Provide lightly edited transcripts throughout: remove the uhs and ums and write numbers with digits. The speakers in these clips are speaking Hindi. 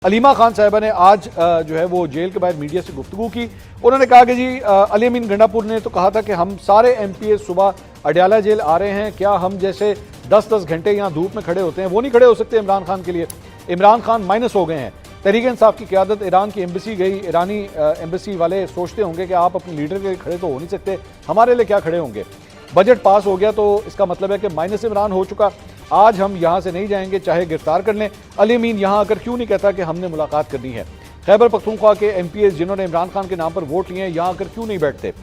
अलीमा खान साहिबा ने आज जो है वो जेल के बाहर मीडिया से गुफ्तगू की। उन्होंने कहा कि जी अली अमीन गंडापुर ने तो कहा था कि हम सारे एमपीए सुबह अडयाला जेल आ रहे हैं, क्या हम जैसे 10-10 घंटे यहाँ धूप में खड़े होते हैं वो नहीं खड़े हो सकते इमरान खान के लिए। इमरान खान माइनस हो गए हैं। तहरीक इंसाफ की क़यादत ईरान की एम्बेसी गई, ईरानी एम्बेसी वाले सोचते होंगे कि आप अपने लीडर के लिए खड़े तो हो नहीं सकते, हमारे लिए क्या खड़े होंगे। बजट पास हो गया तो इसका मतलब है कि माइनस इमरान हो चुका। आज हम यहाँ से नहीं जाएंगे चाहे गिरफ्तार कर लें। अली अमीन यहाँ आकर क्यों नहीं कहता कि हमने मुलाकात करनी है। खैबर पख्तूनख्वा के एमपीएस जिन्होंने इमरान खान के नाम पर वोट लिए हैं यहाँ आकर क्यों नहीं बैठते।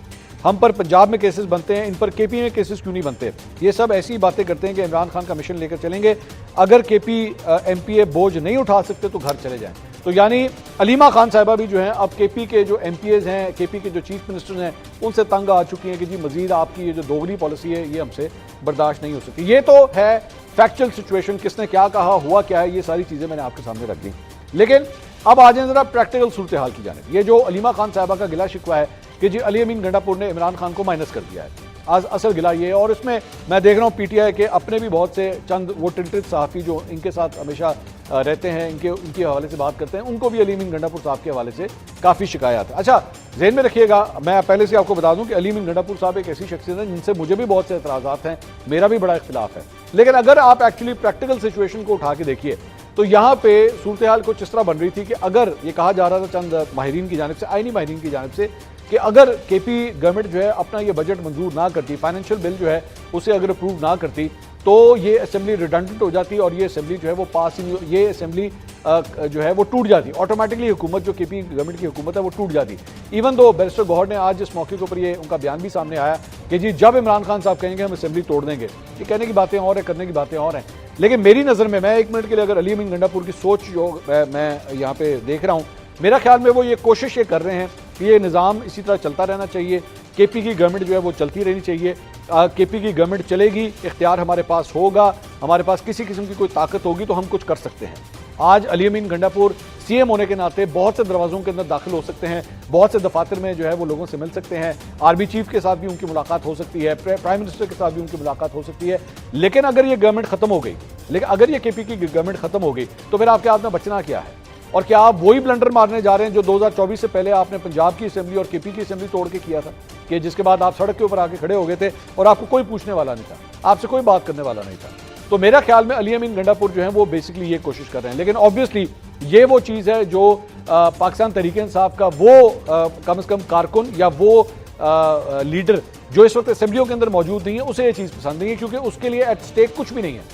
हम पर पंजाब में केसेस बनते हैं, इन पर केपी में केसेस क्यों नहीं बनते। ये सब ऐसी बातें करते हैं कि इमरान खान का मिशन लेकर चलेंगे, अगर केपी एमपीए बोझ नहीं उठा सकते तो घर चले जाएं। तो यानी अलीमा खान साहिबा भी जो हैं अब केपी के जो एमपीएस हैं, केपी के जो चीफ मिनिस्टर हैं, उनसे तंग आ चुकी हैं कि जी मजीद आपकी ये जो दोगली पॉलिसी है ये हमसे बर्दाश्त नहीं हो सकती। ये तो है फैक्चुअल सिचुएशन, किसने क्या कहा, हुआ क्या है, ये सारी चीजें मैंने आपके सामने रख दी। लेकिन अब आ जाए जरा प्रैक्टिकल सूरत हाल की जानिब। ये जो अलीमा खान साहिबा का गिला शिकवा है कि जी अली अमीन गंडापुर ने इमरान खान को माइनस कर दिया है, आज असल गिला ये है। और इसमें मैं देख रहा हूँ पीटीआई के अपने भी बहुत से चंद वो टिल्टेड सहाफ़ी जो इनके साथ हमेशा रहते हैं, इनके हवाले से बात करते हैं, उनको भी अली अमीन गंडापुर साहब के हवाले से काफ़ी शिकायत है। अच्छा ज़हन में रखिएगा, मैं पहले से आपको बता दूं कि अली अमीन गंडापुर साहब एक ऐसी शख्सियत है जिनसे मुझे भी बहुत से एतराज़ात हैं, मेरा भी बड़ा इख्तिलाफ है। लेकिन अगर आप एक्चुअली प्रैक्टिकल सिचुएशन को उठा के देखिए तो यहाँ पे सूरत हाल कुछ इस तरह बन रही थी कि अगर ये कहा जा रहा था चंद माहिरीन की जानिब से, आईनी माहिरीन की जानिब से, कि अगर केपी गवर्नमेंट जो है अपना ये बजट मंजूर ना करती, फाइनेंशियल बिल जो है उसे अगर अप्रूव ना करती तो ये असेंबली रिडंडेंट हो जाती और ये असेंबली जो है वो पास ही, ये असेंबली जो है वो टूट जाती ऑटोमेटिकली। हुकूमत जो केपी गवर्नमेंट की हुकूमत है वो टूट जाती। इवन दो बैरिस्टर गौहर ने आज इस मौके के ऊपर ये उनका बयान भी सामने आया कि जी जब इमरान खान साहब कहेंगे हम असेंबली तोड़ देंगे, ये कहने की बातें और है, करने की बातें और हैं। लेकिन मेरी नज़र में, मैं एक मिनट के लिए अगर अली अमीन गंडापुर की सोच जो मैं यहाँ पे देख रहा हूँ, मेरा ख्याल में वो ये कोशिश ये कर रहे हैं कि ये निज़ाम इसी तरह चलता रहना चाहिए, केपी की गवर्नमेंट जो है वो चलती रहनी चाहिए। केपी की गवर्नमेंट चलेगी, इख्तियार हमारे पास होगा, हमारे पास किसी किस्म की कोई ताकत होगी तो हम कुछ कर सकते हैं। आज अली अमीन गंडापुर सीएम होने के नाते बहुत से दरवाज़ों के अंदर दाखिल हो सकते हैं, बहुत से दफातर में जो है वो लोगों से मिल सकते हैं, आर्मी चीफ के साथ भी उनकी मुलाकात हो सकती है, प्राइम मिनिस्टर के साथ भी उनकी मुलाकात हो सकती है। लेकिन अगर ये गवर्नमेंट खत्म हो गई, लेकिन अगर ये केपी की गवर्नमेंट खत्म हो गई तो फिर आपके हाथ में बचना क्या है। और क्या आप वही ब्लंडर मारने जा रहे हैं जो 2024 से पहले आपने पंजाब की असेंबली और केपी की असेंबली तोड़ के किया था, कि जिसके बाद आप सड़क के ऊपर आके खड़े हो गए थे और आपको कोई पूछने वाला नहीं था, आपसे कोई बात करने वाला नहीं था। तो मेरा ख्याल में अली अमीन गंडापुर जो है वो बेसिकली ये कोशिश कर रहे हैं। लेकिन ऑब्वियसली ये वो चीज़ है जो पाकिस्तान तहरीक इंसाफ का वो कम से कम कारकुन या वो लीडर जो इस वक्त असेंबलियों के अंदर मौजूद नहीं है, उसे ये चीज़ पसंद नहीं है, क्योंकि उसके लिए एट स्टेक कुछ भी नहीं है।